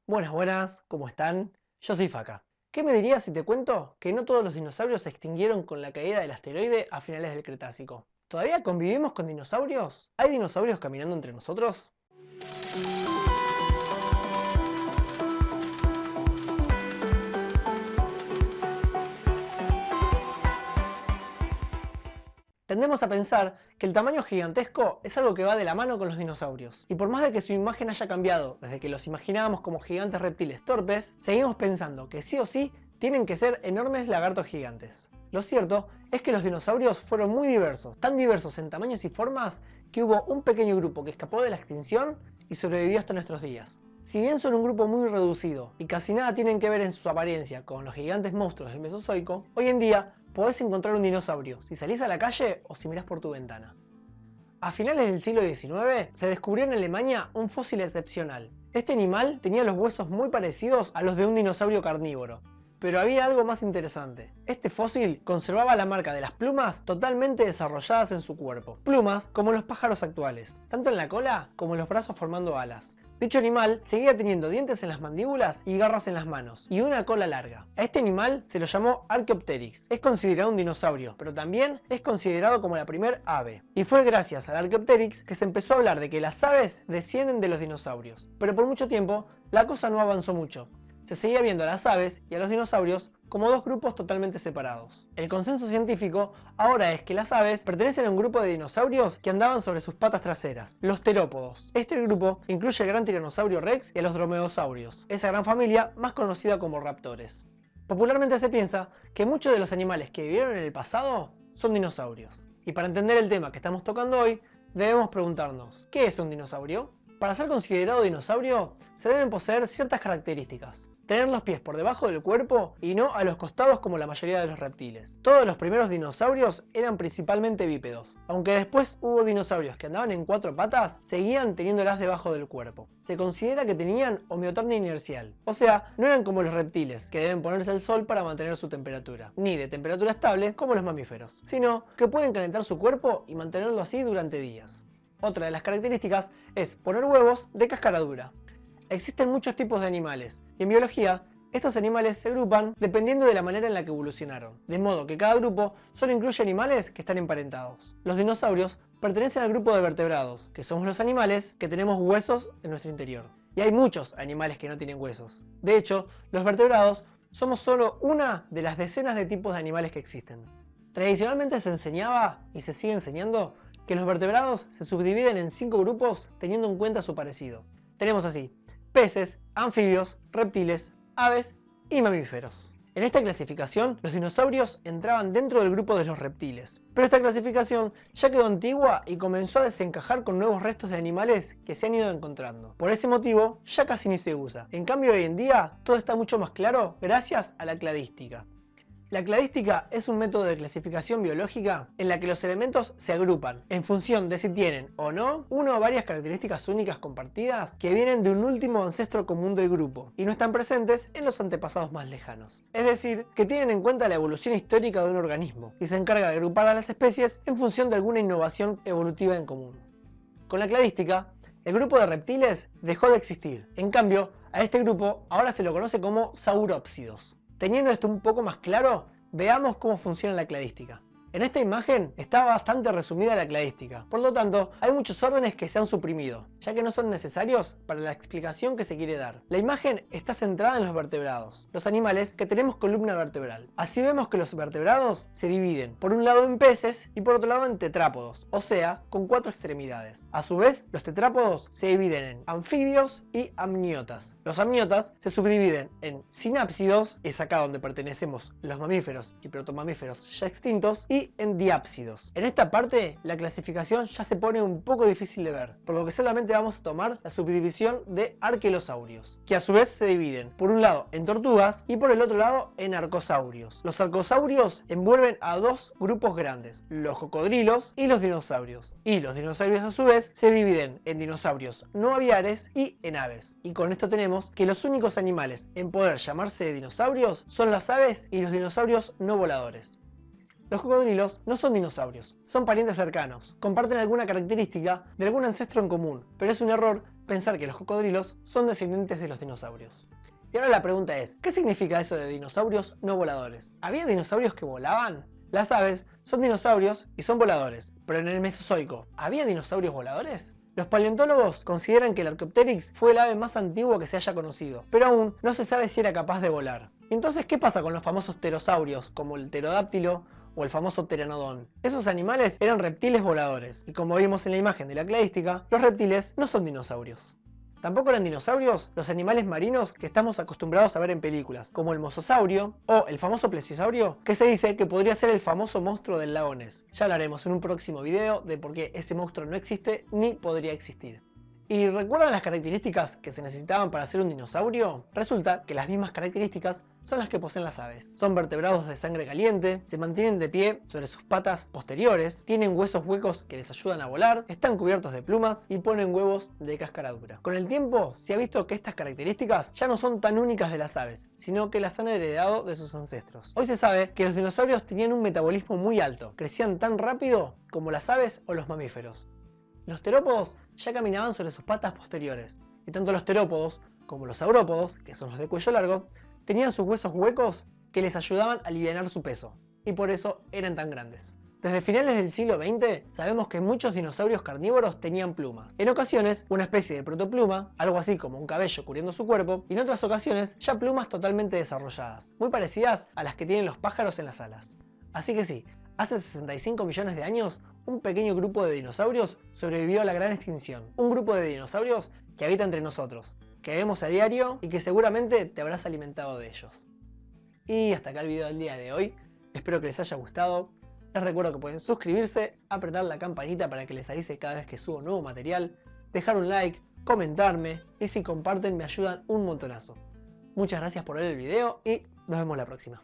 Buenas, buenas, ¿cómo están? Yo soy Faka. ¿Qué me dirías si te cuento que no todos los dinosaurios se extinguieron con la caída del asteroide a finales del Cretácico? ¿Todavía convivimos con dinosaurios? ¿Hay dinosaurios caminando entre nosotros? Tendemos a pensar que el tamaño gigantesco es algo que va de la mano con los dinosaurios. Y por más de que su imagen haya cambiado desde que los imaginábamos como gigantes reptiles torpes, seguimos pensando que sí o sí tienen que ser enormes lagartos gigantes. Lo cierto es que los dinosaurios fueron muy diversos, tan diversos en tamaños y formas que hubo un pequeño grupo que escapó de la extinción y sobrevivió hasta nuestros días. Si bien son un grupo muy reducido y casi nada tienen que ver en su apariencia con los gigantes monstruos del Mesozoico, hoy en día podés encontrar un dinosaurio si salís a la calle o si mirás por tu ventana. A finales del siglo XIX se descubrió en Alemania un fósil excepcional. Este animal tenía los huesos muy parecidos a los de un dinosaurio carnívoro. Pero había algo más interesante. Este fósil conservaba la marca de las plumas totalmente desarrolladas en su cuerpo. Plumas como los pájaros actuales, tanto en la cola como en los brazos formando alas. Dicho animal seguía teniendo dientes en las mandíbulas y garras en las manos, y una cola larga. A este animal se lo llamó Archaeopteryx. Es considerado un dinosaurio, pero también es considerado como la primer ave. Y fue gracias al Archaeopteryx que se empezó a hablar de que las aves descienden de los dinosaurios. Pero por mucho tiempo, la cosa no avanzó mucho. Se seguía viendo a las aves y a los dinosaurios como dos grupos totalmente separados. El consenso científico ahora es que las aves pertenecen a un grupo de dinosaurios que andaban sobre sus patas traseras, los terópodos. Este grupo incluye al gran tiranosaurio rex y a los dromeosaurios, esa gran familia más conocida como raptores. Popularmente se piensa que muchos de los animales que vivieron en el pasado son dinosaurios. Y para entender el tema que estamos tocando hoy, debemos preguntarnos, ¿qué es un dinosaurio? Para ser considerado dinosaurio, se deben poseer ciertas características. Tener los pies por debajo del cuerpo y no a los costados como la mayoría de los reptiles. Todos los primeros dinosaurios eran principalmente bípedos. Aunque después hubo dinosaurios que andaban en cuatro patas, seguían teniéndolas debajo del cuerpo. Se considera que tenían homeotermia inercial. O sea, no eran como los reptiles, que deben ponerse al sol para mantener su temperatura. Ni de temperatura estable como los mamíferos. Sino que pueden calentar su cuerpo y mantenerlo así durante días. Otra de las características es poner huevos de cáscara dura. Existen muchos tipos de animales, y en biología, estos animales se agrupan dependiendo de la manera en la que evolucionaron, de modo que cada grupo solo incluye animales que están emparentados. Los dinosaurios pertenecen al grupo de vertebrados, que somos los animales que tenemos huesos en nuestro interior. Y hay muchos animales que no tienen huesos. De hecho, los vertebrados somos solo una de las decenas de tipos de animales que existen. Tradicionalmente se enseñaba, y se sigue enseñando, que los vertebrados se subdividen en 5 grupos teniendo en cuenta su parecido. Tenemos así: peces, anfibios, reptiles, aves y mamíferos. En esta clasificación, los dinosaurios entraban dentro del grupo de los reptiles. Pero esta clasificación ya quedó antigua y comenzó a desencajar con nuevos restos de animales que se han ido encontrando. Por ese motivo, ya casi ni se usa. En cambio, hoy en día, todo está mucho más claro gracias a la cladística. La cladística es un método de clasificación biológica en la que los elementos se agrupan en función de si tienen o no una o varias características únicas compartidas que vienen de un último ancestro común del grupo y no están presentes en los antepasados más lejanos. Es decir, que tienen en cuenta la evolución histórica de un organismo y se encarga de agrupar a las especies en función de alguna innovación evolutiva en común. Con la cladística, el grupo de reptiles dejó de existir. En cambio, a este grupo ahora se lo conoce como saurópsidos. Teniendo esto un poco más claro, veamos cómo funciona la cladística. En esta imagen está bastante resumida la cladística, por lo tanto hay muchos órdenes que se han suprimido, ya que no son necesarios para la explicación que se quiere dar. La imagen está centrada en los vertebrados, los animales que tenemos columna vertebral. Así vemos que los vertebrados se dividen, por un lado en peces y por otro lado en tetrápodos, o sea, con 4 extremidades. A su vez, los tetrápodos se dividen en anfibios y amniotas. Los amniotas se subdividen en sinápsidos, es acá donde pertenecemos los mamíferos y protomamíferos ya extintos, y en diápsidos. En esta parte la clasificación ya se pone un poco difícil de ver, por lo que solamente vamos a tomar la subdivisión de arquelosaurios, que a su vez se dividen por un lado en tortugas y por el otro lado en arcosaurios. Los arcosaurios envuelven a 2 grupos grandes, los cocodrilos y los dinosaurios. Y los dinosaurios a su vez se dividen en dinosaurios no aviares y en aves. Y con esto tenemos que los únicos animales en poder llamarse dinosaurios son las aves y los dinosaurios no voladores. Los cocodrilos no son dinosaurios, son parientes cercanos, comparten alguna característica de algún ancestro en común, pero es un error pensar que los cocodrilos son descendientes de los dinosaurios. Y ahora la pregunta es, ¿qué significa eso de dinosaurios no voladores? ¿Había dinosaurios que volaban? Las aves son dinosaurios y son voladores, pero en el Mesozoico, ¿había dinosaurios voladores? Los paleontólogos consideran que el Archaeopteryx fue el ave más antiguo que se haya conocido, pero aún no se sabe si era capaz de volar. ¿Y entonces qué pasa con los famosos pterosaurios, como el pterodáctilo o el famoso pteranodón? Esos animales eran reptiles voladores, y como vimos en la imagen de la cladística, los reptiles no son dinosaurios. Tampoco eran dinosaurios los animales marinos que estamos acostumbrados a ver en películas, como el mosasaurio o el famoso plesiosaurio, que se dice que podría ser el famoso monstruo del lago Ness. Ya hablaremos en un próximo video de por qué ese monstruo no existe ni podría existir. ¿Y recuerdan las características que se necesitaban para ser un dinosaurio? Resulta que las mismas características son las que poseen las aves. Son vertebrados de sangre caliente, se mantienen de pie sobre sus patas posteriores, tienen huesos huecos que les ayudan a volar, están cubiertos de plumas y ponen huevos de cáscara dura. Con el tiempo se ha visto que estas características ya no son tan únicas de las aves, sino que las han heredado de sus ancestros. Hoy se sabe que los dinosaurios tenían un metabolismo muy alto, crecían tan rápido como las aves o los mamíferos. Los terópodos ya caminaban sobre sus patas posteriores, y tanto los terópodos como los saurópodos, que son los de cuello largo, tenían sus huesos huecos que les ayudaban a alivianar su peso, y por eso eran tan grandes. Desde finales del siglo XX sabemos que muchos dinosaurios carnívoros tenían plumas. En ocasiones una especie de protopluma, algo así como un cabello cubriendo su cuerpo, y en otras ocasiones ya plumas totalmente desarrolladas, muy parecidas a las que tienen los pájaros en las alas. Así que sí, hace 65 millones de años, un pequeño grupo de dinosaurios sobrevivió a la gran extinción. Un grupo de dinosaurios que habita entre nosotros, que vemos a diario y que seguramente te habrás alimentado de ellos. Y hasta acá el video del día de hoy. Espero que les haya gustado. Les recuerdo que pueden suscribirse, apretar la campanita para que les avise cada vez que subo nuevo material, dejar un like, comentarme y si comparten me ayudan un montonazo. Muchas gracias por ver el video y nos vemos la próxima.